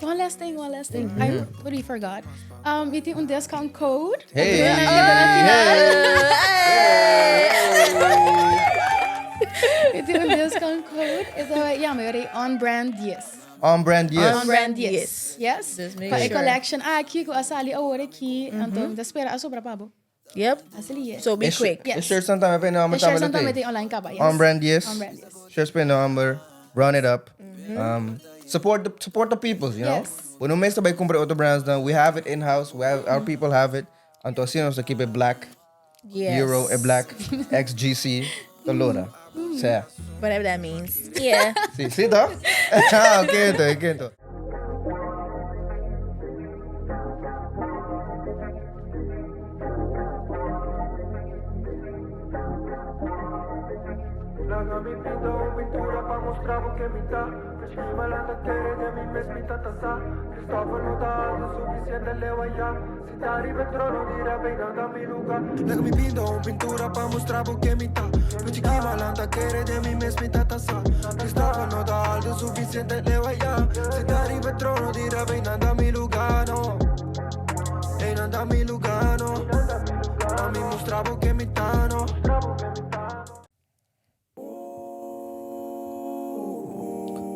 One last thing. I totally forgot. Weet je een discount code? Hey! Weet je een discount code? Is dat ja, maar on-brand yes. On-brand, yes. On-brand yes. Yes. Just make Pa sure. collection aqui com a sali awore aqui, então da espera a sobra pabo. Yep. Asali yes. So be quick. Yes. Is shirt sometimes I pay no The shirts sometimes meting online ka ba? Yes. On-brand, yes. On-brand yes. Shirts pay number. Run it up. Support the peoples, you know? Yes. We don't meestal bij comprar auto brands dan. We have it in-house. Our people have it. Anto sinos to keep it black. Yes. Euro and black. XGC. Tolona. Saya. Whatever that means. Yeah. See dat? Okay, ito. Laga mi pinto un pintura pa mostrar o que me dá. Esquema la taquere de mi mesmita taza. Cristóbal no dá o suficiente leo allá. Si tari petro no dirá bem nada mi lugar. Laga mi pinto un pintura pa mostrar o que me dá. Esquema la taquere de mi mesmita taza. Cristóbal no dá o suficiente leo allá. Si tari petro no dirá bem nada mi lugar, no. Ei nada mi lugar, no. A mi mostrar o que me dá, no.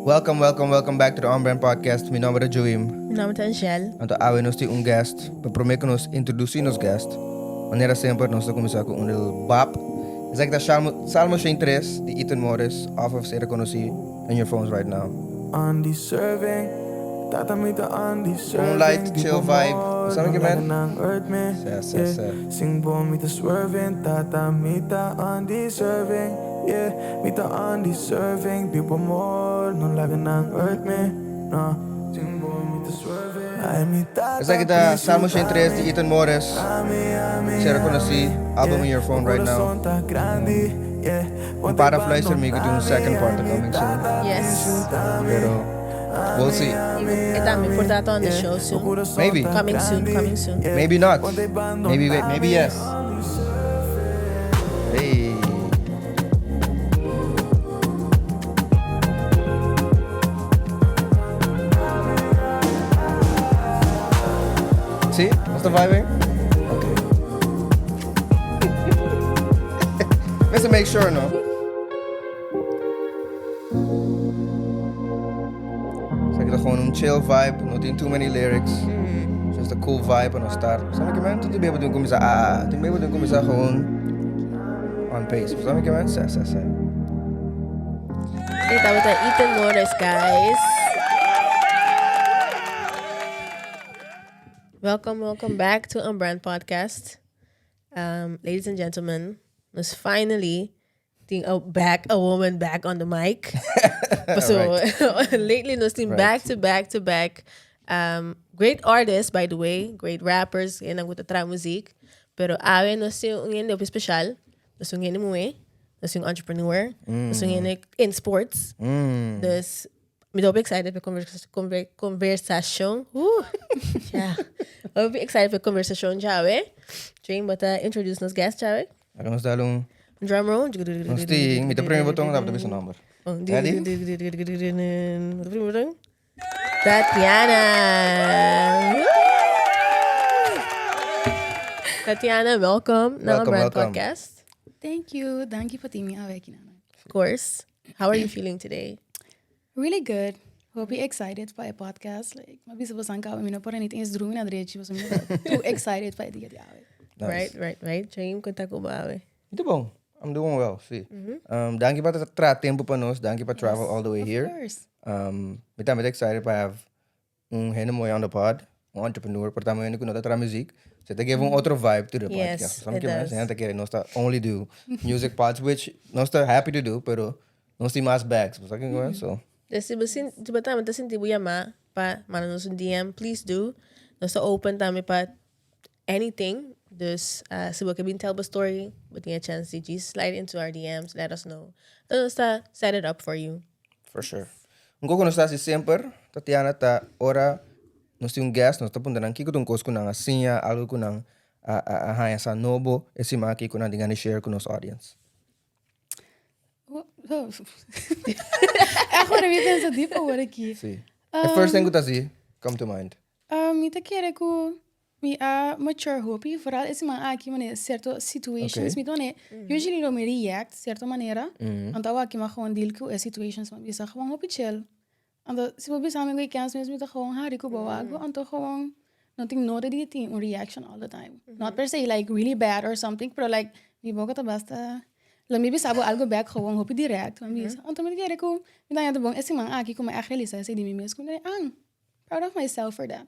Welcome back to the On Brand Podcast. Mijn naam is Joim. Mijn naam is Angel. Então, hoje nós temos guest. We prometem nos introduzir nos guest. Maneira sempre, nós estamos começando com bap. É que Salmo 3, de Ethan Morris, off of ser conhecido in your phones right now. Undeserving, tata mita undeserving. Moonlight, chill vibe. Sabi ka, man? Nang earth me. Sa. Sing bom mita swerving, tata mita undeserving. Yeah, mita undeserving. People more, no laga nang earth me. No, sing bom mita swerving. Ay mita. É que Salmo 3, de Ethan Morris. Ser conhecido, album in your phone right now. Para fluister me, yung second part na coming soon. Yes. Pero, we'll see. Ito may portato on the show soon. Maybe. Coming soon. Maybe not. Maybe yes. Hey. See? What's the vibing? Okay. Let's make sure, no? Zeg dat gewoon een chill vibe, not in too many lyrics. Just a cool vibe en start. Sabi ka man, tuti bebo dun kumisa tuti bebo dun kumisa gewoon on pace. Sabi ka man, sa. Kita with the Ethan Morris, guys. Welcome back to Unbrand Podcast. Ladies and gentlemen, was finally a woman back on the mic. So lately nos team back to back. Great artists, by the way, great rappers, yan ang gusta muzik. Pero awe nos yung hindi special. Nos yung hindi mo nos yung entrepreneur. Nos yung in sports. Dus I'm excited for conversation. Yeah. I'm excited for conversation, Jawe. Train, but introduce nos guest, Jawe. Ako nos dalong Drum roll. nos ting, mita premi botong dapat bisa number. Ready? Tatiana. Tatiana, welcome. Welcome. Podcast. Thank you for teaming away kinana. Of course. How are you feeling today? Really good. Hope you're excited for a podcast. Like, mabisa pa sangka, I mean, parang niet eens droom na diretso. So, too excited for it. Nice. Right. Train, kunta ko ba? Ito bom. I'm doing well, see. Danke pa tempo pa nos, danke pa travel all the way here. Of course. Mita excited pa have hene mooi on the pod, entrepreneur, portamo yun ko nota music. So they give one other vibe to the Yes, podcast. it Some does. gente que nos only do music pods, which nos happy to do, pero nos mas bags. So Kasi diba tama, tasin tibo yama pa, mana nos DM, please do. Nos open tami pa anything. Dus, suba kabin tell a story, but a chance to just slide into our DMs, let us know. Nos set it up for you. for sure. Kung ko nos si sempre, Tatiana ta ora nos yung guest, nos tapon nang kiko tong kos ko nang asinya, algo ko nang haya sa nobo, esi maki ko nang dingan share ko nos audience. Ako na weten sa deep over aqui. See. The first thing ko ta si, come to mind? Mi te quiere que mi a mature hopi, vooral is man aqui mané certo situations, Okay. mi tone usually no me react certa maneira. Então aqui maar gewoon deal com situations, maar bisa gewoon hopi chill. Então se we bisa me kans mesmo te gewoon hari ko bawago, então gewoon nothing nodig die thing reaction all the time. Not per se like really bad or something, but like mi boga ta basta. La mi bisa algo back gewoon hopi direct, maar bisa. Então me quiere que mi dan ya de bom esse man aqui como echt realiza esse di mi mes com proud of myself for that.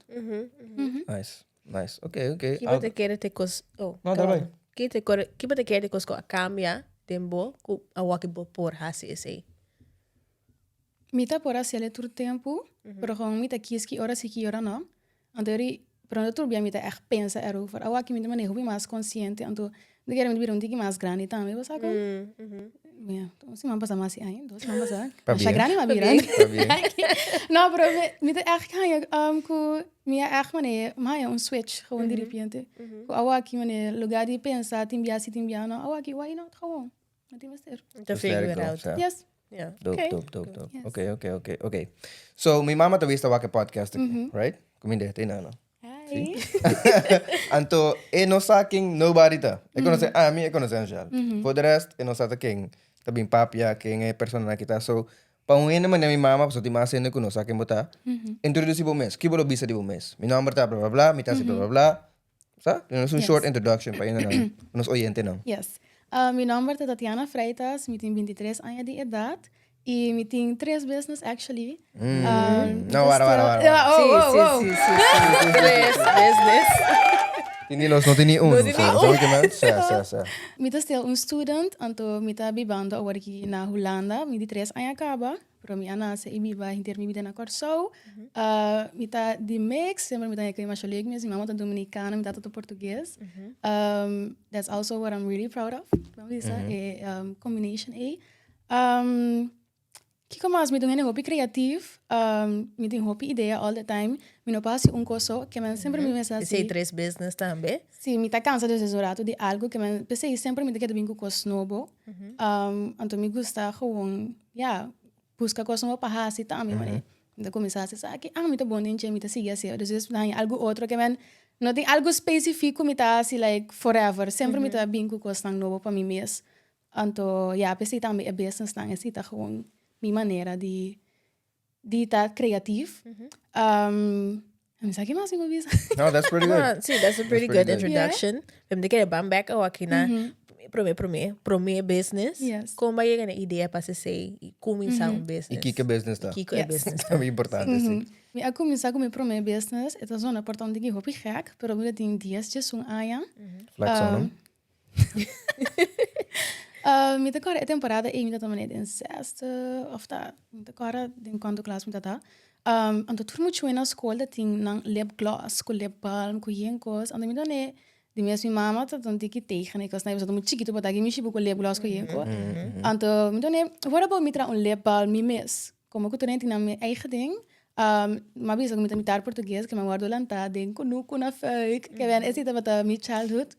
Nice. Okay. Kiba te quiere te cos... Oh, No, daarbij. Kiba te quiere te cos ko cambia tempo ku awaki bo por hasi ese. Mita por hacerle todo tempo, pero gewoon mita kies que hora sí que hora no. Anterior, pero no turbia mita echt pensa erover. Awa que mita manejo mais consciente, anto de querer me um tique mais grande também, você sabe? Ja, então se man passa mais aí, então se man passa. Achar grande mas virar. Não, pero mita echt kan je ku minha echt mané, mas switch gewoon de repente. Awa que mané lugar de pensar, timbia no, awa que why not gewoon. Wat is er? To figure it out. Yeah. Yes. Yeah. Dope. Yes. Okay. So, mi mama te vista wake podcast, right? Kuminde, tina, no? Hi. Anto, no saking nobody ta. Ik conoce a mí, ik conoce a Angel. For the rest, no sa ta king. Tabing papia, king persona na kita. So, pauhin naman na mi mama, so ti masende ko no saking bota. Introduce bo mes. Kibo lo bisa di bo mes. Mi number ta bla bla bla, mi ta si bla bla bla. Sa? Yun is short introduction pa yun na nos oyente nang. Yes. Mi nombre é Tatiana Freitas, mi tenho 23 anos de idade e mi tenho 3 business actually. No, wara. Sí. Tres business. Tini los, no tini un. No tini So, sabi ka man? Sa. Mi tá still student, anto mi tá bibando agora aqui na Holanda, mi de 3 anos acaba, pero mi anase e biba inter mi vida na Corsou. Mi tá de mix, sempre mi tá aqui mais colega, minha mama tá dominicana, mi tá todo português. That's also what I'm really proud of. Vamos dizer, combination A. Kiko mas mi tenho hobby criativo, mi tenho hobby ideia all the time. Mi não passo coisa que man sempre me pensa Esse assim. três business também. Sim, mi tá cansado de assessorado de algo que man pensei sempre me quer bem com coisa novo. Então me gusta gewoon, busca coisa nova para assim também, mano. Então começar a dizer que mi tá bom de mi tá seguir assim, depois tem algo outro que man não tem algo específico mi tá assim like forever. Sempre mi tá bem com coisa novo para mim mesmo. Então, pensei também é business não assim tá gewoon mi maneira de estar criativo. Sabe que mais eu vou No, that's pretty good. See, that's a pretty good introduction. Vem de que bam back aqui na prome business. Yes. Como vai ganhar ideia para se começar business. E kika business ta. Kiko é business. É muito importante, sim. Eu comecei com meu primeiro business. É zona importante que eu hobby gek, pero eu tenho dias de um ano. Flex on Met elkaar in temporada e met dat meneer in zesde of dat met elkaar in quando klas met dat. En dat moet je na school dat ding nang lipgloss, ko lipbalm, ko jenkos. En dan met dan de minha mama dat dan tiki tegen ik was nou dat moet chiquito para que me chibo ko lipgloss ko jenko. En dan met dan what about mitra un lipbalm mi mes. Como que tu nem tinha meu eigen ding. Maar wie is ook met imitar português que me guardo lanta ding ko nu ko na fake. Que ben esse tava mi childhood.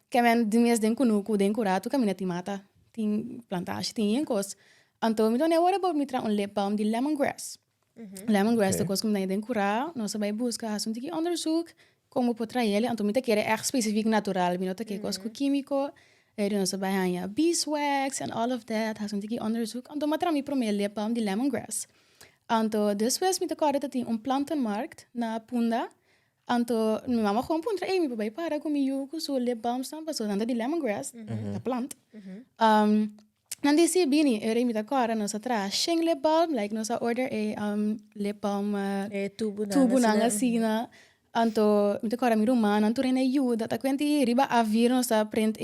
Que men de minhas den kunuku den kurato que minha timata tem plantagem tem encos então me dona what about me tra lip balm de lemongrass lemongrass de coisa que den cura nós vai buscar um tiki onderzoek como potra ele então me te quer echt specifiek natural me não te quer coisa químico nós vai ganhar beeswax and all of that has um tiki onderzoek então me tra me prome lip balm de lemongrass então depois me te quer dat tem plantenmarkt na Punda. Anto, mi mama gewoon puntra, mi papai para comigo com o lip balm stampa, so nanda de lemongrass, a plant. Nandi si bini, mi da cara nossa tra, sheng lip balm, like nossa order lip balm tubo nanga sina. Anto, mi da cara mi roman, anto rena yu, dat akwenti riba avir nossa print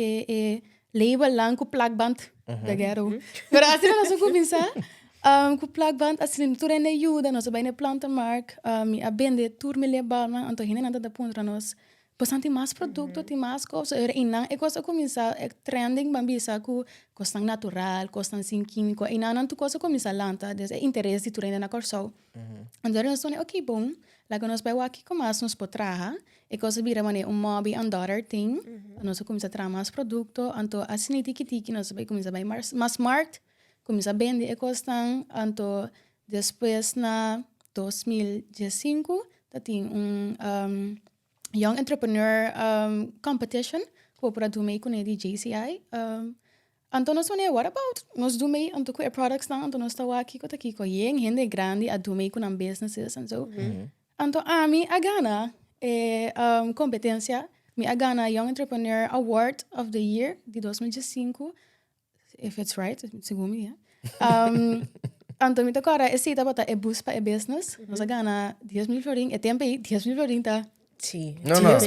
label lang ku plakband, da gero. Pero assim nossa começar. Com plakband, assim, tu rende ajuda, nós vai na plantenmarkt, me abende tour me lebar, mas então ainda nada da ponta nós, bastante mais produto, tem mais coisas, era inang, é coisa começar trending, bambisa com coisa natural, coisa sem químico, e não tu coisa começar lanta, des é interesse tu rende na Corsou. Então nós falamos, ok, bom, lá que nós vai aqui começar nos potraha, e coisa vira mané mommy and daughter thing, nós começar a trazer mais produto, então assim tiki nós vai começar vai mais markt. Começa a vender e costam, então depois na 2015, dat tem Young Entrepreneur Competition, que para do meio com a JCI. Então nós falamos, what about? Nós do meio, então com products não, então nós estamos aqui com gente grande a do meio com businesses and so. Então a mim a gana competência, me a gana Young Entrepreneur Award of the Year de 2015, if it's right, segundo me, então me toca esse está para boost para business, nós a gana 10.000 florin, tempo aí 10.000 florin tá. Sim. Não. Ah,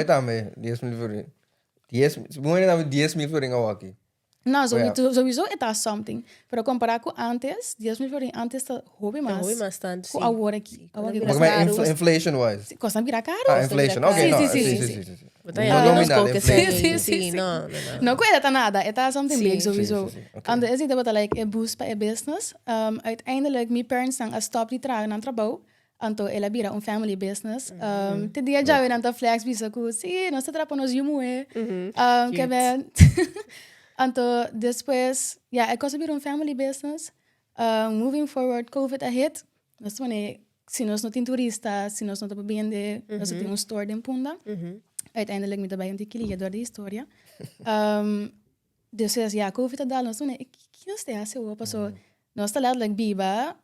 também. 10.000 florin. 10.000 florin aqui. Não, sowieso é something. Para comparar com antes, 10.000 florin antes está hobby mais. Hobby mais tanto, com agora aqui. Mas inflation-wise? Costa virar caro. Ah, inflation. Ok, não. Sim. Nominal inflation. Sim. Não cuida nada. É something big, sowieso. Sim. En is het dat like boost para business. Uiteindelijk, mijn parents zijn a stop die tragen aan trabalho. Anto ela vira family business. Te dia já vem anta flex bisa ku. Sim, nós trapa nos yumu que ben. Anto depois, é coisa vira family business. Moving forward, COVID a hit. Nós também, se nós não tem turista, se nós não estamos bem nós temos store em Punda. Uiteindelijk met daarbij een tikkie door die historie. Dus COVID a dal, nós também, que nós temos assim, passou, nós tá lá like biba.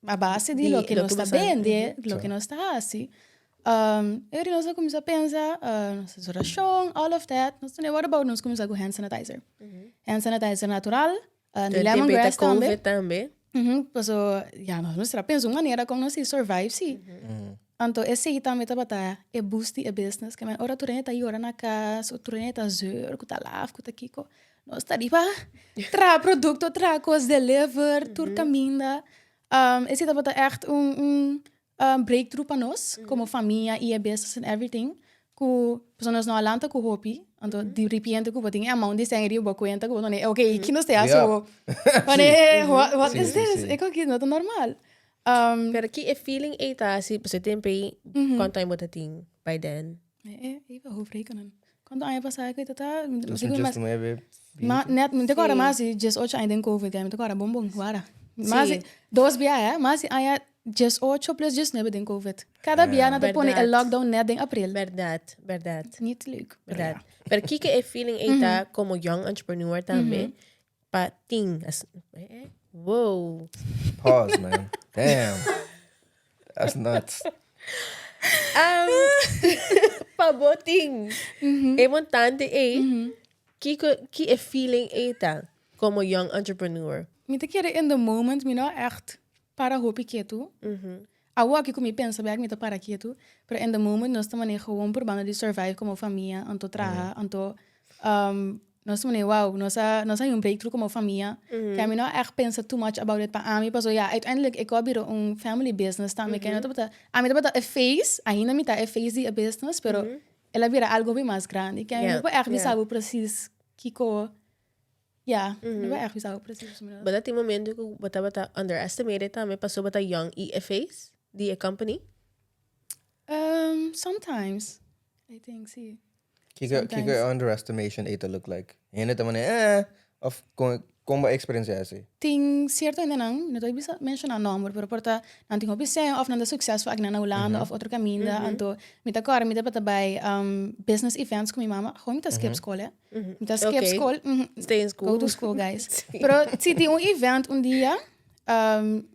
A base de lo que nós está vendo, lo que nós está assim. E nós começamos a pensar, nossa oração, all of that. Nós what about nós começamos com hand sanitizer. Hand sanitizer natural, de lemongrass também. Passou, nós pensamos maneira como nós survive, sim. Então, esse também tá é boost a business, que a hora tu tá aí hora na casa, tu tá zero, tu tá lá, tu tá aqui, nós tá ali para tra produto, tra coisas deliver, tu caminha. Esse estava echt breakthrough para nós, como família e business and everything. Que pessoas não alanta com hobby, então de repente que botem a mão de sangue e boa conta que botem, ok, que nós temos so, what is this? É que aqui não é normal. Pero que feeling é tá assim, você tem aí quanto tempo você tem by then? Even hoofdrekenen. Quando a passar que tá, Net, net agora mas just 8 ainda em COVID, mas agora bombom agora. Mas 2 dia mas aí just 8 plus just nebe den COVID. Cada dia na põe o lockdown net em abril. Verdade. Niet leuk. Verdade. Pero que feeling é tá como young entrepreneur também, pa ting wow. Pause, man. Damn. That's nuts. Paboting. É montante que feeling é tá como young entrepreneur. Me te querer in the moment, me não echt para hopi quieto. Awa que comi pensa bem, me te para quieto, pero in the moment nós também gewoon probando de survive como família, anto traha, anto nós também nós breakthrough como família. Que a mim não echt pensa too much about it para mim, paso uiteindelijk ik heb een family business também, que não tá, a mim tá a face, ainda me tá a face de a business, pero ela vira algo bem mais grande. Que a mim não echt sabe precies kiko. Não vai errar preciso. Mas tem momento que bata underestimated também passou bata young EFAs de a company. Sometimes I think sim. Kika underestimation it look like. En het mané of como experiência assim. Tem certo ainda não tô bisa mencionar nome, pero porta não tenho bisa of não sucesso aqui na Holanda of outro caminho, então me tá agora me dá para by business events com minha mama, gewoon met skip school, met skip school, stay in school, go to school guys. Pero se tem event dia,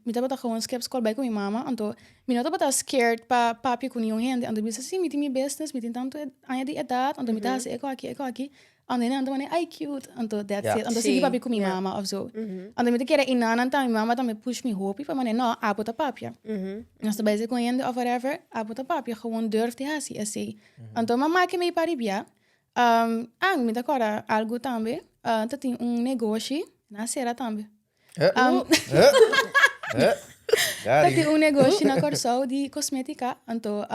me dá para gewoon skip school by com minha mama, então me não tá para scared pa papi com nenhum gente, então bisa sim, me tem business, me tem tanto ainda de idade, então me tá se eko aqui. En dan dan ay cute, anto that's it. Anto sige papi com minha mama of so. Anto me te querer inanan ta minha mama também push me hope, pa mané no, apota papia. Nós tá bezig com ende of whatever, apota papia gewoon durf te hasi assim. Anto mama que me paribia. Me tá agora algo também. Tá tem negócio na Serra também. Tá tem negócio na Corsol de cosmética, anto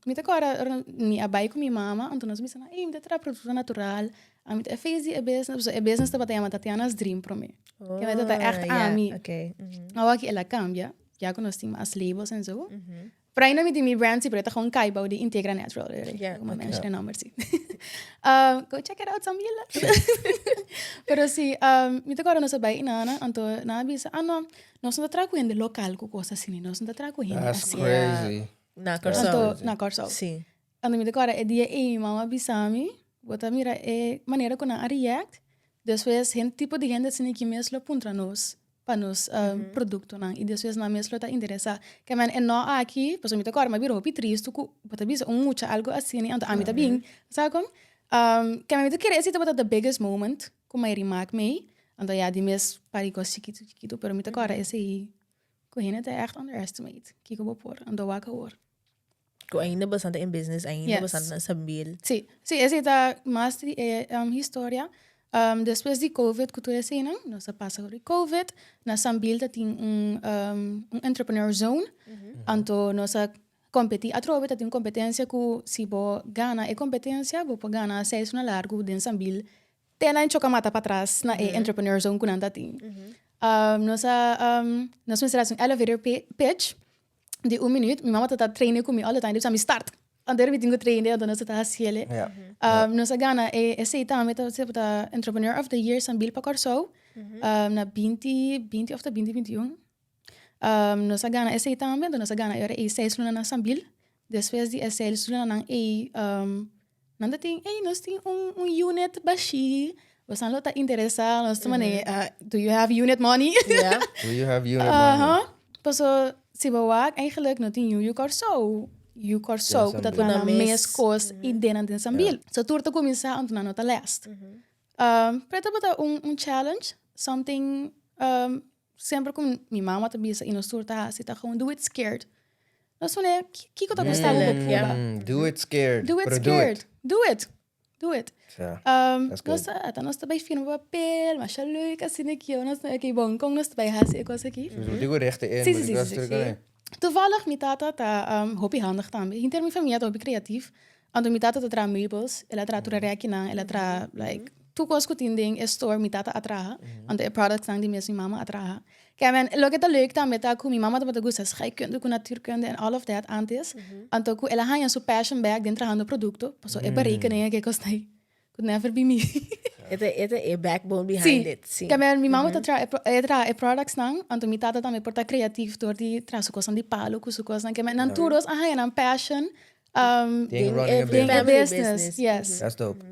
me tá agora me abai com minha mama, então nós me dizemos, me tá produto natural, me tá fez a business tá batendo Tatiana's dream para mim. Que me tá echt a mim. Agora que ela cambia, já que nós temos as labels e so. Pero ainda me mi brand sí, pero está con Kaiba de Integra Natural. Yeah, Como okay. mention the number, sí. Go check it out, Samila. Pero sí, me te acuerdo no se vai nana, anto na bisa, no, no se tra cuende local com coisa assim, no se tra cuende That's assim. crazy. Na That's Corso. Anto crazy. na corso. Sim. Anto me te acuerdo é dia mama bisami, bota mira maneira que na react, después gente tipo de gente assim que mesmo puntra nos para nos produto não e depois na mesmo tá interessa que man é não aqui pois me te acuerdo mas viro hopi triste que bota bisa mucho algo assim anto a mim tá bem sabe como que me te querer esse tipo the biggest moment como é remark me anto ja die mes parico chiquito pero me te acuerdo esse aí que gente é echt underestimate que eu vou pôr anto waka hoor Ko ainda bastante in business, ainda Yes. bastante na sabil. Sí, esa es más historia. Después de COVID, que tú decías, no se pasa por COVID, na Sambil tiene un entrepreneur zone, anto no se competir a trove, tiene competencia que si vos gana competencia, vos puedes ganar 6 na largo den Sambil, tena en chocamata para atrás na entrepreneur zone que nanda tiene. Nos mencionamos un elevator pitch, de 1 minuut. Mijn mama dat trainen com all the time. Dus aan start. Ander we dingo trainen, dan is het haciele. Nos gana esse também tá entrepreneur of the year san Bill Pacorso. Na 20 of the 2021. Nos gana esse também, dan nos gana era 6 luna na san Bill. Después de 6 luna nang nanda ting nos ting un unit bashi. Was aan lota interessa, nos tamane do you have unit money? Ja. Do you have unit money? Paso si bawa eigenlijk not in you corso. You corso Yes, dat Sambil. na mes cos idena den Sambil. So turto começar anto na nota last. Preta bota un challenge, something sempre com minha mama também e nos turta se tá gewoon do it scared. Nós falei, que tá gostando Yeah. Do it scared. Do it pero scared. Do it. Yeah. That's good. Nós também filmen papel, mas é leuk assim aqui, nós aqui bom, com nós também hasse coisa aqui. Dus die goed rechten in. Sim, maar sim, die sim, was sim, natuurlijk- Toevallig, mijn tata tá hobby handig também. Inter minha família tá hobby creatief. Ando minha tata tra meubels, ela tra tura reakina, ela tra like tu kos kutinding store minha tata atraha, ando e products nang die mes minha mama atraha. Kijk men, lo que tá leuk também tá com minha mama tá gusta scheikunde, com natuurkunde and all of that antes. Ando ku ela hanya so passion bag dentro hando producto, paso e berekeningen que costei. Could never be me. Ete a backbone behind it. Sim. Kijk men, minha mama tá tra e products nang, ando minha tata também porta creatief door die tra so kosan di palo, ku so kosan. Kijk men, nan turos hanya nan passion. Ding running a Being business. a Family business, business. yes. That's dope.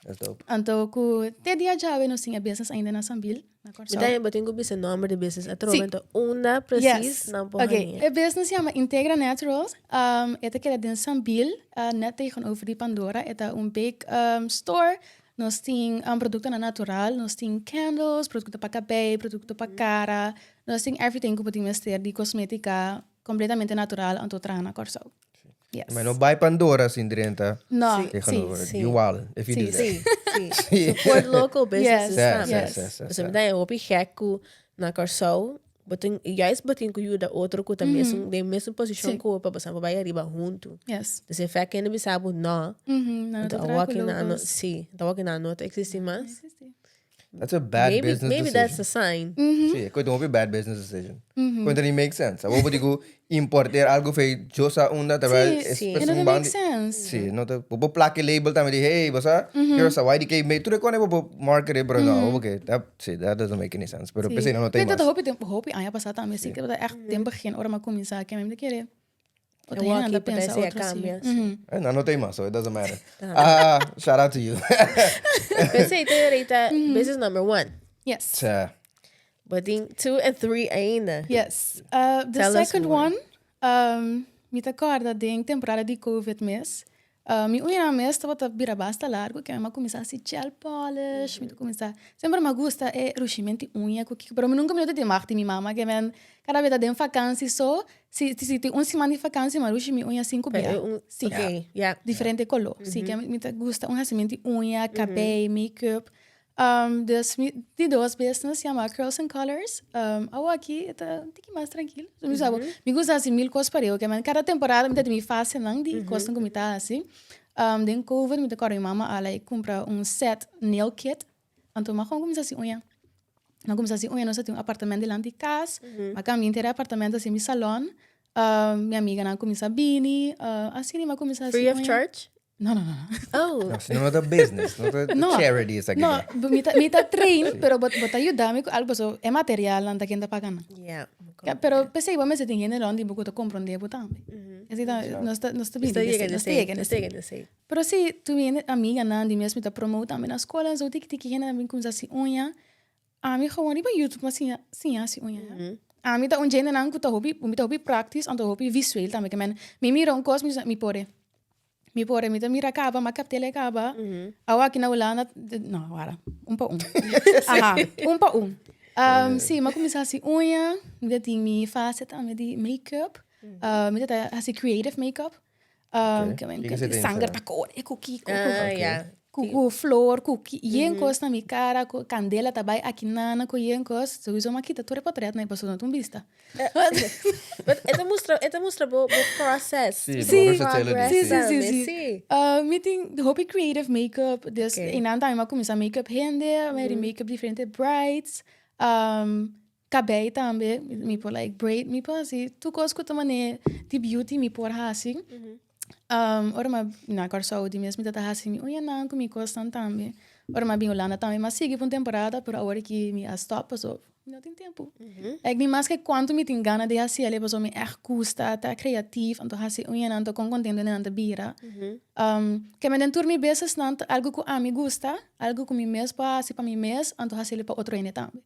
That's dope. Anto ku te dia jawe no singa business ainda na Sambil, na Corso. Então, eu tenho que o nome do business. A Sim. trova, uma precis, não pode. Okay, het business chama Integra Naturals. Eta que den Sambil, net tegenover die Pandora. Eta big store. Nós tem produto na natural, nós tem candles, produto para cabelo, produto para cara. Nós tem everything que podemos ter de cosmética completamente natural anto tra na Corso. Yes. Maar no bij Pandora zien erin te No, tegenover. sí. You will, if you Sí, do that. Sim, sim. Support local businesses. Yes, Yes, yes. Mas daí eu ouvi que na Corso, juist botin que eu da outro que também tem mesma posição Sim. que o para passar para riba junto. Yes. Dus in fact, ainda me sabe não. Na Então, tra walking na ano, sim. Então, walking na ano, existe mais. That's a bad business Maybe decision. that's a sign. Sim, ik weet niet of bad business decision. Kunt er niet make sense. Hoe moet ik importeer algo van Josa onda terwijl Sí, es sí. It doesn't make sense. Sí, no te puedo plaque label también de hey, basa, here's a YDK made. Tú le cones puedo market pero no, okay, that doesn't make any sense. Pero pensé no te Ik más. hoop je aan je passata aan muziek. Dat echt in begin ora maar comienza que me de querer. En walkie potencia cambia. No te más, so it doesn't matter. Shout out to you. Pensei, ito yung business number 1. Yes. Tja. But then 2 and 3 ainda. Yes. The Tell us second more. one, me acorda de temporada de COVID mes. Mi unha mes estava bira basta largo que me começar a gel polish, me começar. Sempre me gusta rushimento unha que pero nunca me de machti mi mama que men cada vez de vakansie so, se tem semana de vakansie mas rushi mi unha 5 bia. Sim. Okay, yeah. Diferente color. Sim, que me gusta um rascimento de unha, cabelo, make-up. Dus die dois business chama Curls and Colors. Aqui é um pouquinho mais tranquilo. Me gusta assim mil coisas para eu, que cada temporada me faz não de coisas como tá assim. Den COVID me decora mama ela compra set nail kit. Então mas como assim unha. Não como assim unha, nós temos apartamento delante de casa. Mas caminho ter apartamento assim mi salão. Minha amiga não começa Bini, assim mas começa Free of charge? Não. Oh. No, sino not a business, not a No. charity. Esa No, que me tá train, pero bota ayudarme com algo so é material anda quem tá pagando. Yeah. Pero pensei, vamos se tem gente onde buco to compreender botam. Assim tá, nós tá bem. Still you're gonna say. Pero se tu minha amiga não de mesmo tá promote também na escola, so tik gente também começa assim unha. A mim gewoon niet bij YouTube, maar sim assim unha. A mim tá gente não que tá hobby practice, ando hobby visual também, que men me mira cos me pore. Me pore, me mira acaba, mas captele acaba. Awa aqui na Holanda, não, agora, pa Aha, pa sim, mas começar assim unha, me tem me faz também de make-up. Me tá assim creative make-up. Que men sangue tá cor, é cookie. Yeah. Kuku flor, kuki yenkos na mi cara, candela também aqui nana com yenkos, sowieso makita tu repatriat na pessoa não vista. But ito mostra bo process. Sim. Sim. Meeting de hobby creative makeup, dus in aan time começa makeup hende, maar makeup diferente brides, cabelo também, me por like braid, me por assim, tu cos que tu mane de beauty me por assim. Ora ma na agora saúde mesmo tá assim, olha não comigo costan também. Ora ma bem Holanda também, mas sigue por temporada, por agora que me a stop so. Não tem tempo. Like me mais que quanto me tem gana de assim, ele pessoa me custa, tá criativo, então assim, olha não tô com contento na bira. Que me dentro me vezes não algo que a mim gusta, algo que me mesmo para mim mesmo, então assim ele para outro ainda também.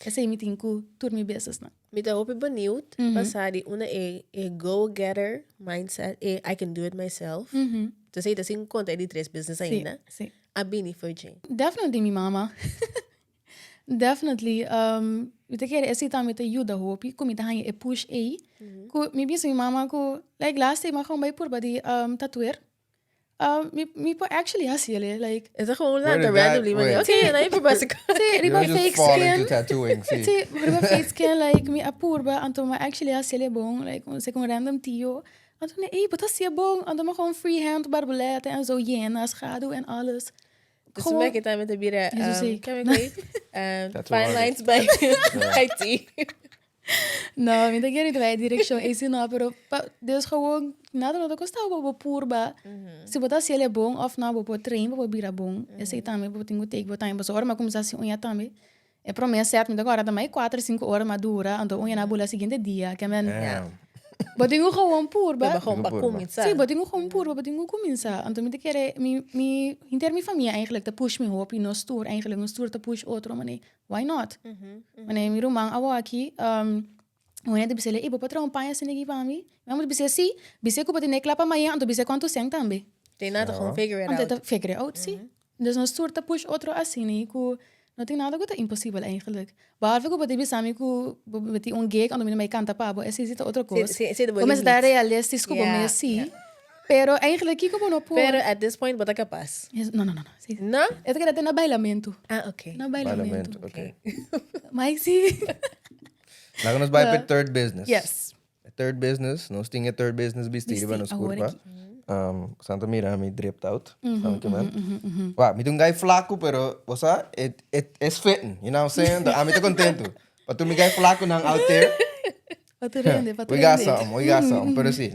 Esse é meeting que turmi vezes não. Me dá hope benieuwd. Passari una go-getter mindset. I can do it myself. Tu sei, assim, conta de 3 business ainda. Sim. A Bini foi quem? Definitely minha mama. Definitely. Eu te quero esse também te ajuda hope, como te hanha push aí. Me bisa minha mama ko like last time ako may purba di tatuer. Me po actually assim, like. Is dat gewoon later randomly? Maar oké, dan even basic. Sim, riba fake skin. Tattooing, sim. Sim, riba fake skin, like me apurba, anto ma actually assim bom, like se com random tio. Anto nee, bota assim bom, anto ma gewoon freehand barbelette en zo jena, schaduw en alles. Dus toen ben ik het met de bieren. Fine lines bij IT. No, me te quero ir de direction, esse não, pero Deus gewoon nada não costava bobo purba. Se botar se ele é bom, of não bobo trein, bobo bira bom. Esse também bobo tenho take, botar em hora, mas começar assim unha também. É promessa certo, me agora também 4, 5 horas madura, então unha na bola seguinte dia, que men. Botinho gewoon purba. Gewoon para começar. Sim, botinho gewoon purba, botinho começar. Então me te quero me inter minha família eigenlijk te push me hoop, no stoer eigenlijk no stoer te push outro, mané. Why not? Mané mi rumang awa aqui, Wanneer de bisele ibo patrão paia sinigi para mim. Vamos dizer assim, bise ko pati nekla pa maya, anto bise quanto sen também. Tem nada gewoon figure it out. Anto figure it out, sim. Dus een soort push outro assim, né? Ku não tem nada que é impossível eigenlijk. Behalve que pati bisami ku pati gig, anto me canta pa, bo esse é outra coisa. Começa a dar realistisco com me assim. Pero eigenlijk kiko po no po. Pero at this point, bota capaz. No. Sí. No? É que era na bailamento. Ah, okay. Na bailamento. Okay. Mas sim. Laga nos vai para third business. Yes. Third business, nós tinha third business bistiri ba nos curva. Santa mira me dripped out. Sabe que man? Wow, me tem guy flaco, pero você it's fitting, you know what I'm saying? I'm muito contento. Para tu me guy flaco nang out there. We got some. Pero sí,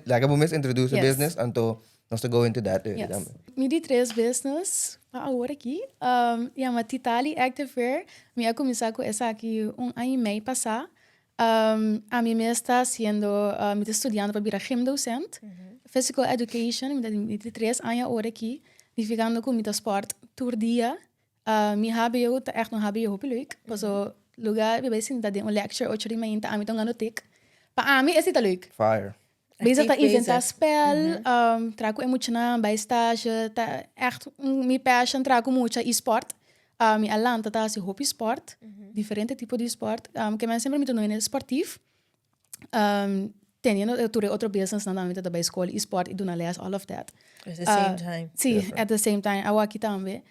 like vamos introduce the business anto nós to go into that. Yes. Me di 3 business agora aqui. Chama Titali Activewear. Me começar com essa aqui ano e meio passar. A mim está sendo, me está estudando para virar gym docente. Physical education, me di 3 anos agora aqui. Me ficando com muita sport todo dia. Me HBO, tá echt nog HBO, hoop leuk. Paso lugar, we zien dat een lecture 8 uur in aan met een anotek. Para a mim, esse tá leuk. Fire. Bezig te inventar spel, trago emocional bij stage, tá echt mi passion trago muito e-sport. Mi alanta tá assim hobby sport, diferente tipo de sport. Que men sempre me tornou esportivo. Tendo outro business na mente da escola e-sport e do na les all of that. At the same time. Sim, at the same time. Awa aqui também.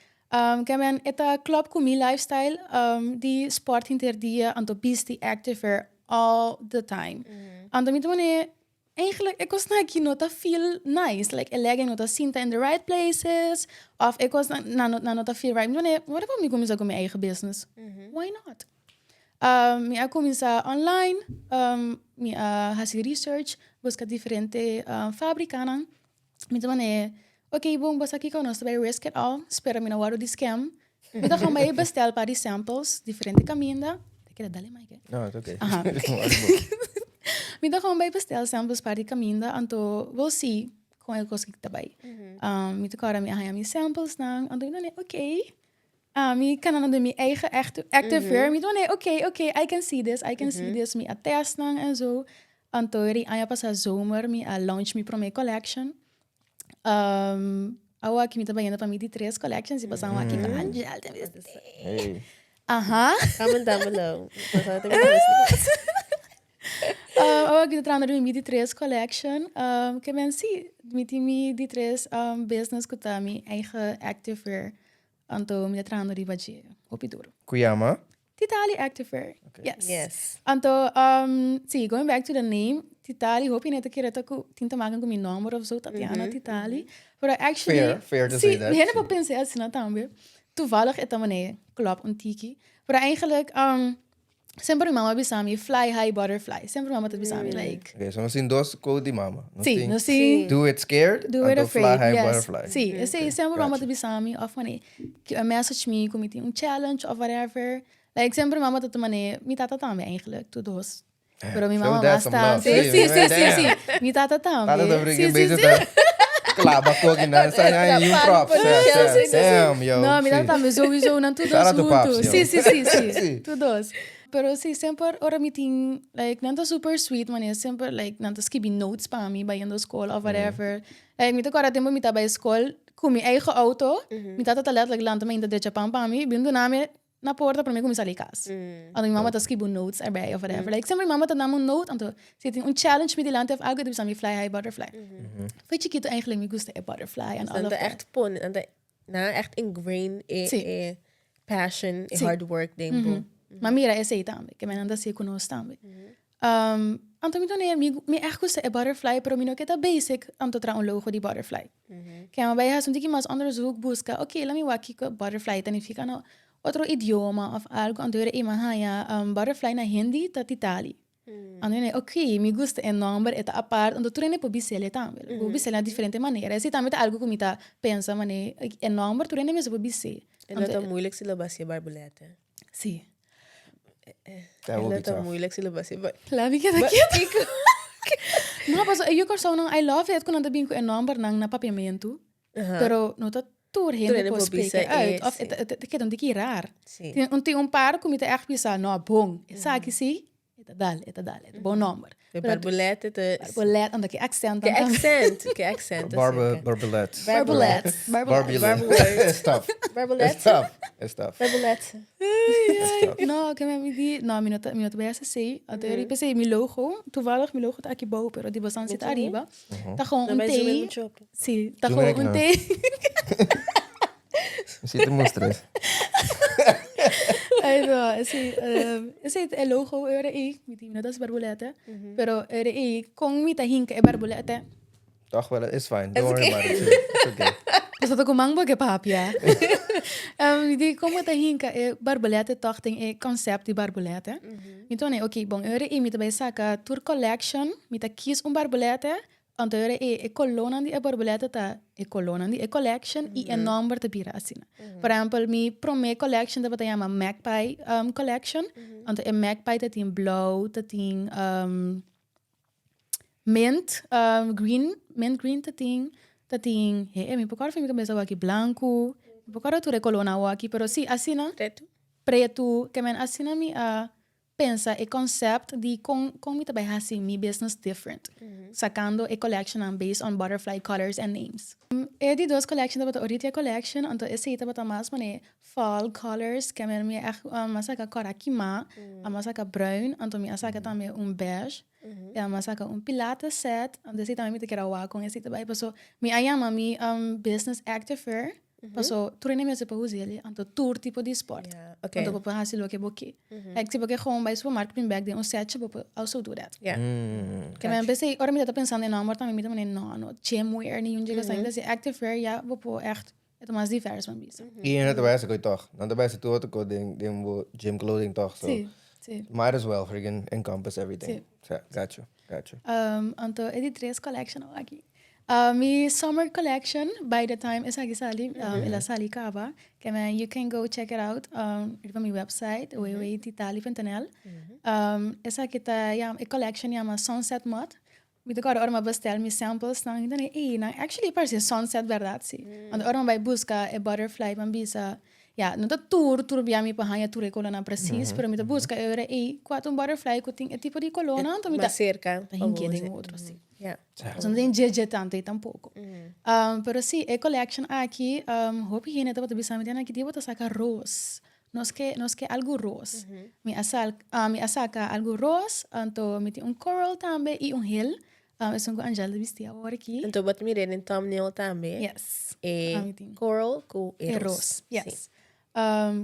Que men eta club com mi lifestyle, die sport interdia, anto beastie active all the time. Anto me tornou eigenlijk, ik was aqui nota feel nice. Like, ik leg nota cinta in the right places. Of ik was na nota feel right. Wat heb ik começar com mijn eigen business? Why not? Mi a começar online, mi a fazer research, buscar diferentes fabricantes. Mi também ok, bom, você aqui conosco vai risk it all, espera mi na waro de scam. Mi tá com vai bestel para samples, diferente caminho. Quer dar mais que? No, it's okay. Aha. Mi tá com vai bestel samples para caminho, então we'll see com el coisa que tá vai. Mi tá agora mi arranha mi samples nang, então mi ok. Mi kan dan de mi eigen active wear. Mi doen okay, I can see this, Mi a test nang en zo. Antori, anja pas a zomer, mi a launch mi prome collection. Awa ki mi tá banhando para mi de 3 collections e passar aqui com a Angel. Hey. Aha. Comment down below. Awa ki tá trazendo mi de 3 collection. Que men si, mi de 3 business que tá mi eigen active wear. Anto mi trazendo di baje. Hopi duro. Kuyama. Titali Activewear. Okay. Yes. Anto, see, going back to the name, Titali, hope je net een keer dat ik tinta maken met mijn nummer of zo, Tatiana Titali. But actually, Fair to say that. We hebben op pensé als na tambe. Toevallig het dan meneer, klap een tiki. Maar eigenlijk, sempre mama bisami fly high butterfly. Sempre mama dat bisami like. Okay, so nosin dos code di mama. See, no see. Do it scared. Do it anto afraid, fly high yes. butterfly. See, sempre mama dat bisami of meneer, message me, kom een challenge of whatever. Like, sempre mama dat meneer, mi tata tambe eigenlijk, to dos. Pero mi Show mama that was some staan. love. Sí, See, sí, damn. sí. Mi tata tambe. Tata da brinca bezig te klaba kogi na sa yung props. Damn, yo. No, mi see. tata tambe sowieso nan to Shout out dos to Paps, juntos. yo. Sí. To dos. Pero sí, sempre ora meeting, like, nanto super sweet, man, sempre, like, nanto skibi notes pa mi bij in de school of whatever. Like, mi kora tempo mi ta bij school, com mi eigen auto, mi tata ta letterlijk lanta me in de Japan pa mi, bindo na me na porta para mim começar ali casa. Então minha mama tá escrevendo notes erbij of whatever. Like sempre mama tá dando um note, então se tem challenge met die land of algo, dus aan fly high butterfly. Foi chiquito eigenlijk me gusta a butterfly en all of Dat that. echt pon, en dat echt ingrained in passion, in hard work, denk ik. Maar mira esse aí também, que me anda se conosco também. Então me echt gusta a butterfly, pero me no queda basic, anto tra un logo di butterfly. Que ama bij een dikke mas onderzoek busca, okay, let me waki butterfly significa no otro idioma of algo, anto era butterfly na Hindi, dat Itali. Então, ok, me gusta el nombre, eta apart, anto tu po bisele também. Po bisele de diferente maneira. Esse também algo que me tá pensa, mane, el nombre tu me po bisele. En dat moeilijk sila basie barbulete. Sí. That will be Dat tough. moeilijk sila basie. Labi que daqui. No, pas eu corso não I love it quando binco el nombre nang na papiamento. Pero no tá tur heen po spreken uit. Of het kan dan dikke raar. Een paar kom je te echt bisa, no, bong. Saki si, eta dal, bon number. De barbulete, Barbulet, aan de accent. ke accent. Barbulet. It's tough. It's tough. Barbulete. No, que me di, no, minuto bij SC. Até pensei mi logo, toevallig mi logo tá aqui boven, pero die basan zit arriba. Tá gewoon een T. Sí, tá gewoon een T. Zit mostras. Esse é logo era aí, me tinha das barbulete, pero era aí com mita hinka e barbulete. Toch wel, it's fine. Don't worry about it. It's okay. Dus dat ik mang ke papia. Die como ta hinka e barbulete toch tem e concept di barbulete. Então okay, bom, era aí mita vai saca tour collection, mita kies barbulete. Antore e colonna di barbulete ta e colonna di collection e number te bira asina. For example, mi prome collection dat chama Magpie collection. Ante e Magpie dat in blauw, dat in mint green dat in mi pokar mi começa aqui blanco. Mi pokar tu colonna aqui, pero si asina preto, que men asina mi pensa e concept di con mi tabay hasi mi business different. Sacando a collection based on butterfly colors and names. Die dos collection dat oritia collection, anto esse ita bata mas mane fall colors, que men mi echt masaka korakima, masaka bruin, anto mi asaka também beige. Masaka pilates set, anto esse também mi te kerawa con esse tabay paso mi ayama mi business activewear. Paso turine me se pa usele, anto tour tipo di sport. Okay. Anto pa hasi lo ke boki. Like tipo que gewoon bij supermarkt pin bag de un setje po also do that. Ja. Que me empecé, ahora me tá pensando en amor também me também no gymwear ni un diga sain desse activewear ja po echt het mas divers van bisa. Y en het wijze kun je toch. Dan daarbij is het ook ding gym clothing toch zo. Sí. Sí. Might as well freaking encompass everything. Sí. So, got you. Anto, edi 3 collection aqui. Mi summer collection, by the time is aqui sali, ela sali kaba. Kaya you can go check it out. From my website, www.titali.nl. Essa aqui tá, a collection chama Sunset Mud. Me toca agora uma bestel, me samples, não, então actually parece sunset, verdade, sim. Quando agora vai buscar butterfly, bisa, não tá tour via mi pahanha tour e colona precis, pero me tá busca agora quatro butterfly que tem tipo de colona, então me tá cerca, tá hinque de outro, sim. Yeah. Não tem jeje tanto e tampouco. Pero sim, a collection aqui, hope que neta bisa me tem aqui tipo tá saca rose. Nos que algo rose. Me asaca algo rose, então me tem coral também e hill. É um angel de vestir agora aqui. Então, wat me reden thumbnail também. Yes. Coral com rose. Yes.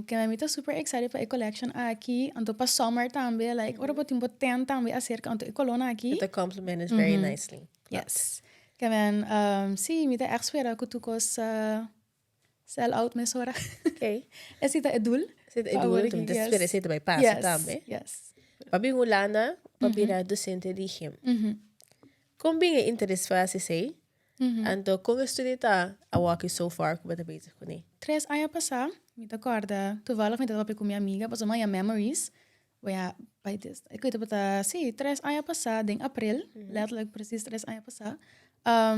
Que me tá super excited para a collection aqui. Então, para summer também, like, ora botin boten também acerca então a colona aqui. It complements very nicely. Yes. Que sim, me tá espera que tu cos sell out me sora. Okay. Esse tá edul. Esse tá edul, então espera se vai passar também. Yes. Papi Hulana, papi era docente de gym. Como bem interesse fácil sei? Então, como estudita a walk so far, como é bezig com ele? 3 anos passar, me acorda, toevallig met dat com minha amiga, pas uma memories. Bij dit. Ik weet dat sim, 3 anos passar, em april, letterlijk precies 3 anos passar.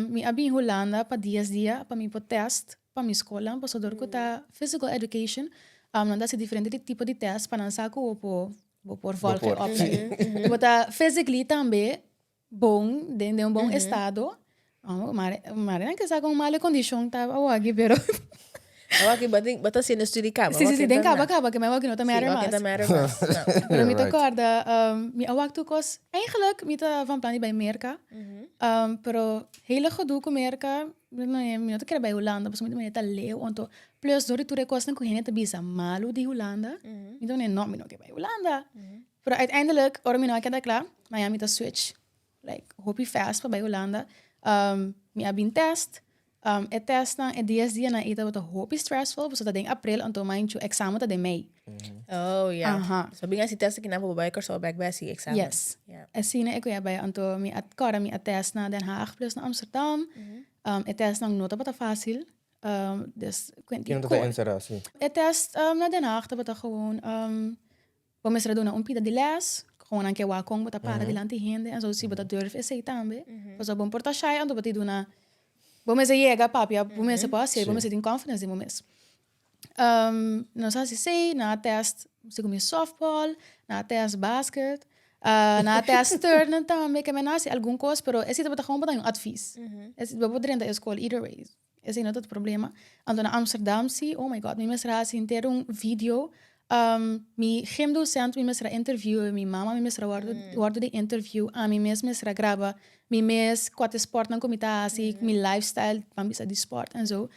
Me abi in Holanda para dia, para mi test, para mi escola, para so dorko ta physical education. Nanda se diferente tipo de test para não saco por volta optie. But physically também bom, de um bom estado. Maar não que sa com mala condition tá aqui, pero Awaki bata sino estudie kaba. Sim, tem kaba que mij não tá matter mas. Pero me acorda, me awak tu kos eigenlijk me tá van plan bij Amerika. Pero hele gedoe com Amerika, me não quero bij Holanda, mas me tá leu onto plus door tu rekos na kuhine te bisa malu di Holanda. Me não quero bij Holanda. Pero uiteindelijk, ora me não quero klaar, Miami tá switch. Like hopi fast para bij Holanda. Me abin test. Het test na het dia na ita wat hopi stressful, dus dat ding april en toen mijn examen dat in mei. Oh ja. So binga si test kina po baie so back basi examen. Yes. Assim ik ja bij en toen me at me test na Den Haag plus na Amsterdam. Het test na nota wat fácil. Dus Quem tá encerrar assim? Het test na Den Haag dat gewoon vamos doen een pida de les. Gewoon aan keer wakong wat para dilante hende en zo zie wat durf is hij tambe. Was op een porta shy en dat wat doen na. Vamos llegar papia, vamos passear, vamos ter confidence de momento. Não sei se na test, se comer softball, na test basket, na test turnen também, que menos algum coisa, pero esse tipo de gewoon botar advies. Esse tipo de dentro da escola either ways. Esse não é o problema. Ando na Amsterdam sim, oh my god, me mesra assim ter vídeo. Mi gym docent me mesra interview, mi mama me mesra guardo de interview, a mi mesra grava, mi quat sport nan komita assim, mi lifestyle, pambisa de sport en zo.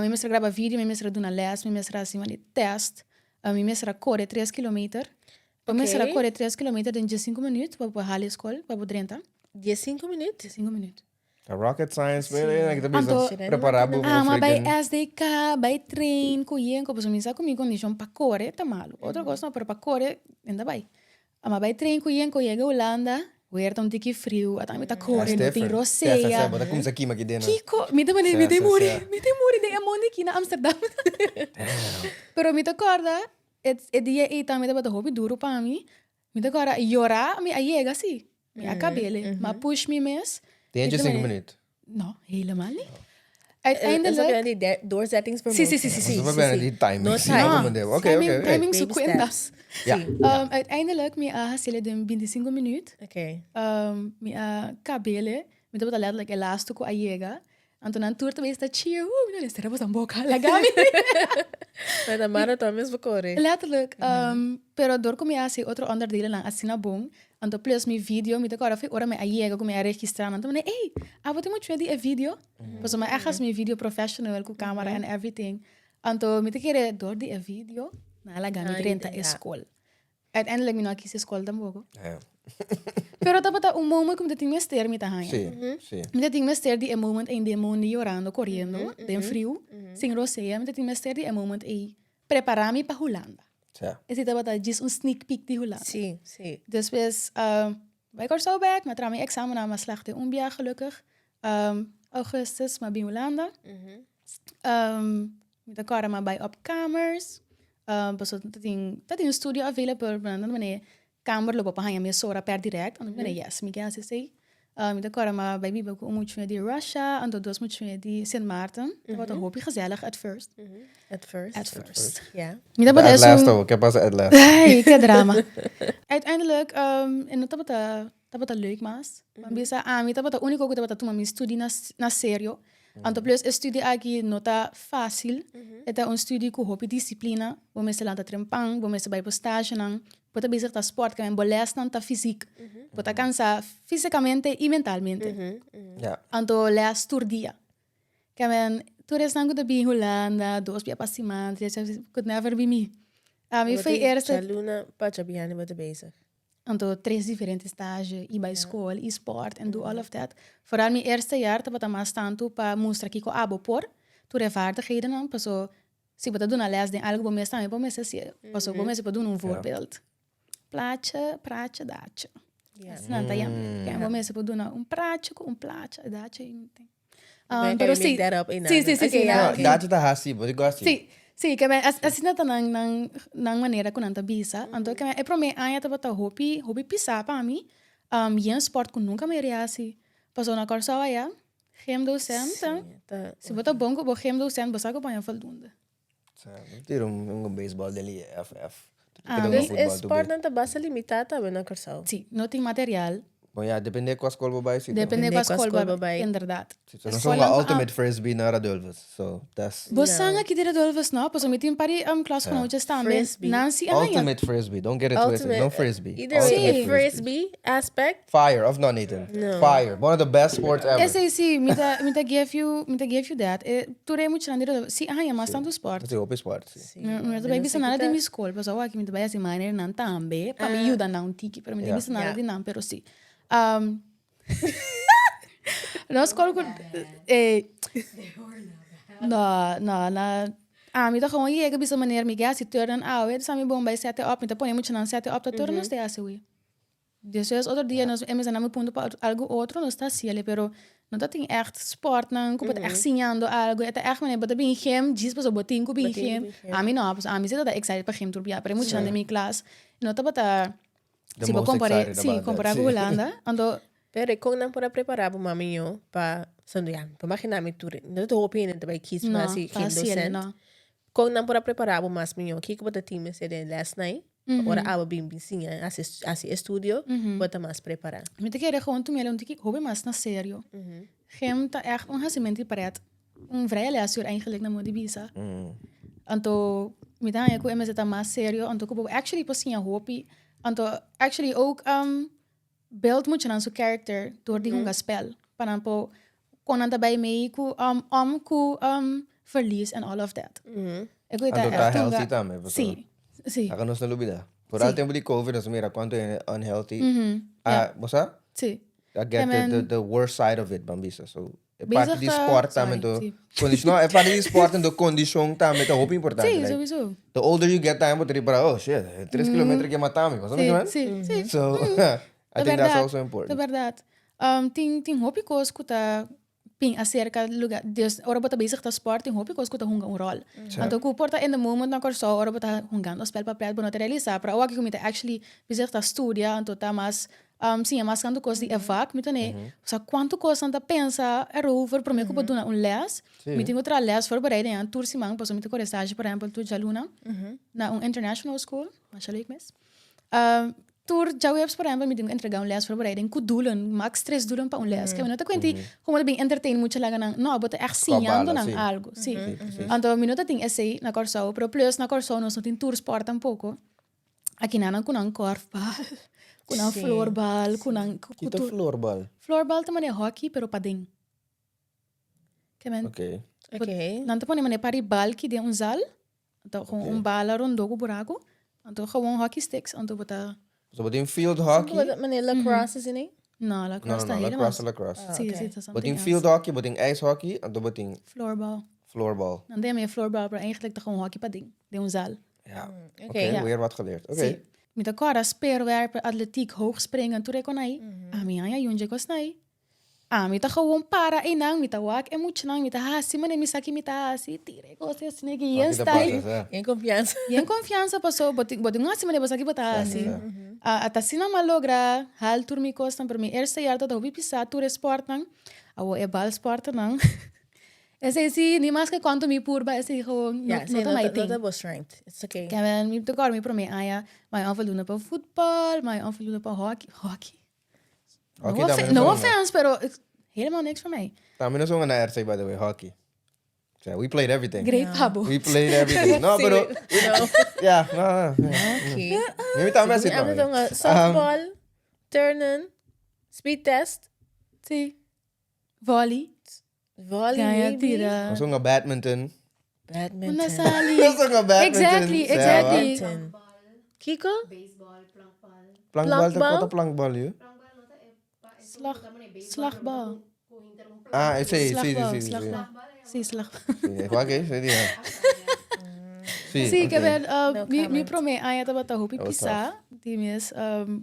Mi mesra grava vídeo, mi mesra doen les, mi mesra assim de test, mi mesra corre 3 kilometer. Mi mesra corre 3 kilometer in 5 minutos para hale school, para 30. 5 minutos? 5 minutos. A rocket science, ik heb bezig preparado maar bij SDK, bij train, kuyen, como se com mi condition para correr, tá malo. Outra coisa, pero para correr, ainda vai. Maar bij train, kuyen, Holanda, weer dan tiki frio, at me tá correr, não tem roceia. Bota como aqui, mas aqui dentro. Kiko, me tem muri de amone aqui na Amsterdam. Pero me tá corda, dia e também tá hobby duro para mim. Me tá corda, llorar, me ayega assim. Me acabele, maar push me mes. Tem 5 minutos? No, helemaal niet. Uiteindelijk... Is dat die doorzettings per Sí. Dat ben die timing. No time. Oké. Timing zo cuentas. Ja. Uiteindelijk, me hasile de 25 minutos. Oké. Me cabele, me deu letterlijk elástico a llega. Então, na tour também está cheio. Me não estaremos a boca. Lagami. Met een marathon mesmo correr. Letterlijk. Pero door kom je assim outro onderdelen lang assina bom. Então, plus mi video, me agora foi hora me ayega como me registrar. Então, me hey, você moet ver die video? Pues me achas mi video professional com câmera and everything. Então, me te querer door die video. Na lagami 30 escola. Uiteindelijk me não quis escola tampoco. Pero tapata moment como te tinha mester me tahanha. Sim. Me tinha mester die moment em de mundo llorando, correndo, de frio, sem roceia, me tinha mester die moment e preparar-me para Holanda. Ja. Is dit wat dat just een sneak peek die hula. Sim, sim. Dus bij Corso back, maar mijn examen na mijn slechte umbia gelukkig. Augustus, maar bij Holanda. Met de kar maar bij op kamers. Pas dat in een studio available, maar dan wanneer kamer lopen hang je meer sora per direct. En dan wanneer yes, Miguel zei. Met de kar maar bij wie moet je die Russia en dat moet je die Sint Maarten. Dat was een hoopje gezellig at first. At first. At first. Ja. Met dat At is last zo. ook. Ik heb pas at last. Hey, ik heb drama. Uiteindelijk, en dat was leuk, mas. Maar bisa met dat was uniek ook dat toen mijn studie na serio. En plus is studie aqui nota fácil. Het is een studie com hopi disciplina. We mensen laten trempang, we mensen bij postage nang. Bota bezig ta sport, kan boles nan ta fysiek. Bota cansa fisicamente y mentalmente. Ja. Anto les turdia. Kamen toerist nang kuda bi Holanda, dos bi apassiman, could never be me. Mi foi eerste Luna, Pachabiani, wat bezig. Anto 3 diferentes estágios, ir bij school, ir sport en do all of that. Vooral mijn eerste jaar, dat was maar staan toe pa mostrar que abo por, tu vaardigheden dan, paso si bota doen les de algo bom mesmo, bom mesmo se, paso bom mesmo doen een voorbeeld. Praatje, daadje. Ja. Não, tá yam. Bom mesmo doen een praatje, daadje. Can Pero you make sí, that up in sí, yeah, No, dat is de hasi, but ik was Sí, que assim nang maneira com nanta bisa. Então que é para mim aya tá bota hobby pisar para mim. Yen sport com nunca me iria assim. Passou na corsa aí, gem docente. Se bota bom com gem docente, você vai ganhar voldoende. Tiro baseball dele, FF. Dus is sport não tá basta limitada bem na Corsal. Sim, não tem material. Bom, ja, depende qual school bij zit. Depende Depende com a qual escola, escola vai. verdade. So, nós somos a ultimate frisbee na Radulfus. So, that's Bosanga que dire dolvas não, pois me tem pari classe com outras também. Frisbee. Nancy ultimate frisbee. Don't get it twisted. No frisbee. Either Ultimate way, frisbee aspect. Fire of not Nathan. No. Fire. One of the best sports ever. Esse sim, me give you that. Tu re muito grande. Sim, mas tanto sport. Dat is ook sport. Não tô bem pensando nada de minha escola, mas eu aqui me vai assim maneira não também, para me ajudar não tiki, para me pensar nada de não, pero sim. Na escola me tá gewoon je bisa maneira me gasi turn out, het sami bom bij sete op, me tá põe muito não sete op, tá turn nos te assim. Depois outro dia nós hemos andado ponto para algo outro, nós tá assim, pero não tá tem echt sport não, que pode echt sinhando algo, é echt maneira, bota bem gem, diz para o botinho bem gem. A mim não, a mim se tá excited para gem turbia, pero muito na minha classe. Não tá bota The se vou most comparar, excited sim, about comparar that, com sim. Holanda, ando Pero kung nang para preparar po mami nyo pa sanduyan, pamakina mi ture. Não tô opinion também kids não, mas si kim fácil, docent. não. Kung nang para preparar po mas minyo, kiko bata team se den last night. Ora aba bim bisinha asi estudio, bata mas preparar. Me te querer gewoon toen een tikkie hobby mas na serio. Gem ta echt onhassimenti paret. Een vrije lesuur eigenlijk na modi bisa. Anto me dan je ko emes eta mas serio, anto ko actually pasinha hobby. Anto actually ook beeld moet je aan zo'n character door die honga spel. Panampo kon aan daarbij mee ku verlies en all of that. Ik weet Anto dat tá echt healthy também. sim, sim, Acá nos não lubida. Por all tempo de COVID, nós mira quanto é unhealthy. Moça? sim. I get Kemen- the worst side of it, bambisa. So, é Bezig parte de ka- sport sorry, também do sim. condição. É parte de sport e do condição também, tá roupa importante. Sim, like, sowieso. the older you get, time você para oh shit, 3 kilometros que matar me, Sim, man? sim, sim. So, I think that's also important. É verdade. Tem hobby coisas que tá ping acerca do lugar. Deus, ora bota bezig tá sport, tem hobby coisas que tá hunga rol. Então que porta in the moment na corso, ora bota hungando o spel papel para realizar, para o que comita actually bezig tá estudia, então tá mas sim, mas quando coisa de evac, então né, só quanto coisa anda pensa erover para mim que pode dar les, me tenho outra les voorbereiden aan tour simang, pas om te correr stage, por exemplo, tu jaluna, na international school, mas leuk mes. Tour já webs por exemplo, me tenho entregar les voorbereiding com doelen, max 3 doelen para les. Que eu não te conti, como ele bem entertain muito lá ganhang, não, bota echt sinhando nang sim. algo, sim. Então, me não tem essay na corso, pero plus na corso nós não tem tour sport tampouco. Aqui na com nang korfbal, com nang floorbal, com nang Kita floorball. floorbal também é hockey, pero pading. Que men, Okay. Okay. não te põe mané pari bal que de zal, então com bala rondo com buraco, então gewoon hockey sticks, então bota So, but in field hockey, Meneer lacrosse is in it? não, la no, cross tá lacrosse, helemaal. lacrosse. Sim, okay. sim, tá But something in else. field hockey, but in ice hockey, and but in Floorbal. floorball. Dan deed je floorbal, maar eigenlijk toch gewoon hockey pading. De zal. Ja. Oké, Oké. Ja. weer wat geleerd. Oké. Sim. Met de cara, speerwerpen, atletiek, hoogspringen, toen ik kon hij. Ami aan jonge kost nai. Ami ta gewoon para inang, mita wak emotionang, mita hasi, mane misaki mita hasi, tire ko se snegi yen Kita style. pasas, ja. Geen confiança. Yen confiança paso, boti ngasi mane basaki bata hasi. Atasina malogra, hal turmi kostan per mi eerste jaar dat hobi pisa tour sport nang. Awo e bal sport nang. Ese si ni mas que quanto mi purba, ese gewoon Ja, no ta mai ting. dat was strength. It's okay. Kevin, mi te kar mi pro me aya, mai aanvoldoende pa voetbal, mai aanvoldoende pa hockey. Hockey, No, dame no no offense, pero helemaal niks voor mij. También son una RC, by the way, hockey. So we played everything. Great pabo. We played everything. No, Sí. pero... No. Yeah, no. Okay. Maybe también sí, Ano también. nga, softball, turnen, speed test, Sí. Volley. volley, Kaya maybe. tira. Son nga badminton. Badminton. Una sali. Son nga badminton. Exactly, Sa, exactly. Badminton. Kiko? Plankbal, Plankbal? kota plankbal, yun? Slagbal. Sí, Slagbal. sí. Slagbal. Sí, slagbal. Sí, okay, sí, yeah. Sí, Sí, okay. Kevin, No mi comment. pro me aya taba ta hopi That was pisa. Die mes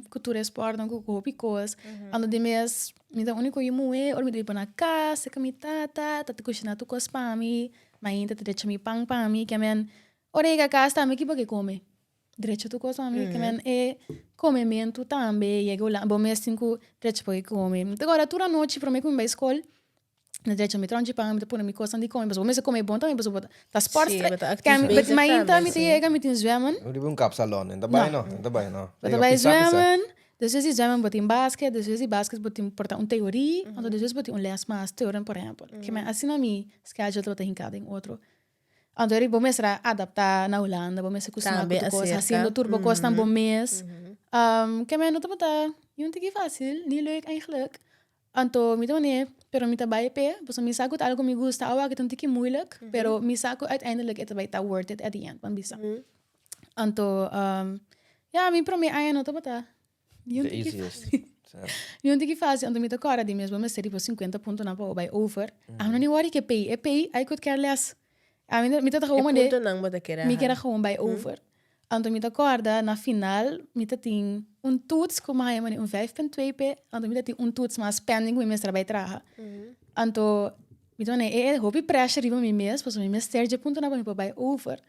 cultura sport dan ko hopi kos. Ando die mes mi da único yo mué, or mi de pana casa, que mi tata, tata kushina tu kos pa mi, mai inta te decha mi pang pa mi, Kevin. Orega casa mi que come. Direito tu cosa mi, Kevin e comimento também, chego lá, bom mes cinco direito para comer. Agora toda noite para mim com a escola. Na direita me tronche para me pôr me coisa de comer, mas o mês comer bom também, mas o tá sport. Sim, mas tá Kan actief met bezig my daarmee, inta met sim. chega met in zwemmen. We hebben een kapsalon. En daarbij nog. En daarbij nog. Met daarbij zwemmen. Dus is zwemmen bot in basket, dus is basket bot in porta un teorie, então dus is bot in les master, por exemplo. Que me assim na mi schedule bot in cada em outro. Então ele bom mês era adaptar na Holanda, bom mês acostumar Também com coisa, acerca. assim do turbo costa bom mês. Que me nota bota, não tem que fácil, niet leuk eigenlijk. Anto, mi ne, pero mi tabai pe, pues mi saco algo me gusta, awa que tanto que moeilijk, pero mi saco uiteindelijk het bij ta worth it at the end, van bisa. Anto, ja, mi pro me aya nota bota. The easiest. Não tem que fazer, anto mi ta cara di mesmo, mas seria por 50 pontos na pa by over. Ah, não worry que pay, I could care less. Ah, mi ta gewoon Punto de, nang ba kira? mi kera gewoon by over. Anto mi ta corda na final, mi ta ting toets como hai mani 5.2 pe, anto mi ta ting toets mas pending mi mestra by traha. Anto mi ta ne hopi pressure riba mi mes, pas mi mes terje punto na pa mi pa by over.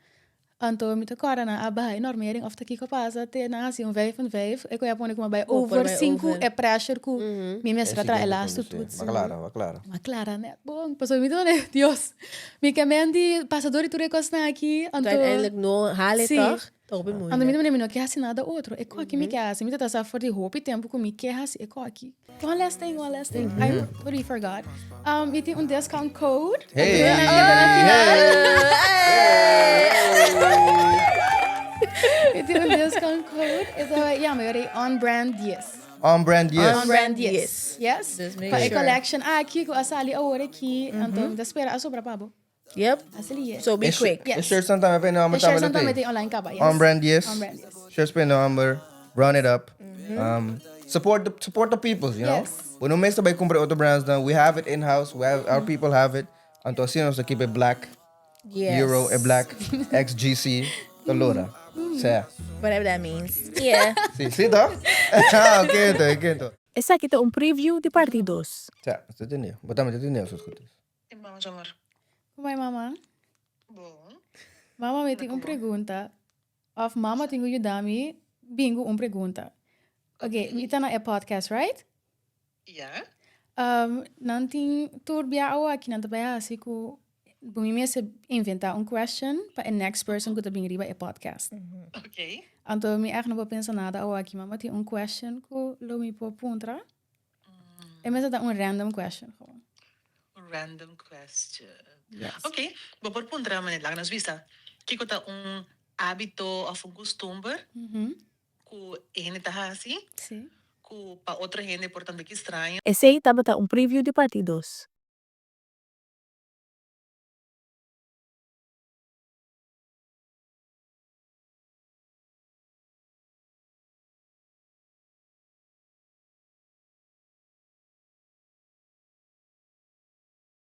Anto mi ta corda na abai normering of ta kiko pasa te na asi 5.5, e ko ya pone como by over 5 e pressure ku mi mestra tra elasto toets. Maar claro. Ma Clara, net bom. Pasó mi done, Dios. Mi kamendi pasador tu recos na aqui. Anto Uiteindelijk no halen Sim. toch? Toch ben Ando mi moeilijk. não quer assim nada outro. É aqui me quer assim. Me tá só for de roupa e tempo com me quer assim. É aqui. One last thing. I totally forgot. E tem discount code. Hey! E tem discount code. Então, ja, maar jullie on brand yes. On brand, yes. On brand, yes. Yes. Dus make Pa sure. collection. Aqui com a sali agora aqui. Então, da espera a sobra pabo. Yep. Asali yes. So be quick. Yes. Is shirt sometimes heb je nou The met shirts tablet dan met thing? die online kaba. Yes. On brand, yes. On brand yes. Shirts per number. Run it up. Support the people, you know. Yes. We no meestal bij comprar auto brands dan. We have it in house. We have our people have it. Anto assim nós keep it black, Yes. Euro, e black, XGC, colora. Sea. Whatever that means. Yeah. Sí, toch? Ok, então. Essa aqui é um preview de parte 2. Tá, você entendeu. Botamos entendeu, seus escutas. Vamos, amor. Como é, mamãe? Bom. Mama, me tem uma pergunta. Of mama tenho ajudar-me, bingo, uma pergunta. Ok, me tá na podcast, right? Ja? Não tem turbia ou aqui não também assim que bom me se inventar question para a next person que tá bem riba é podcast. Ok. Então me echt não vou pensar nada ou aqui mama tem question que lo me pôr puntra. É mesmo tá random question gewoon. Random question. Yes. Ok. Vou por puntra, mané. Lá nas vista. Kiko tá hábito ou costume que ele tá assim, Sim. que para outra gente, portanto, que estranho. Esse aí estava um preview de parte 2.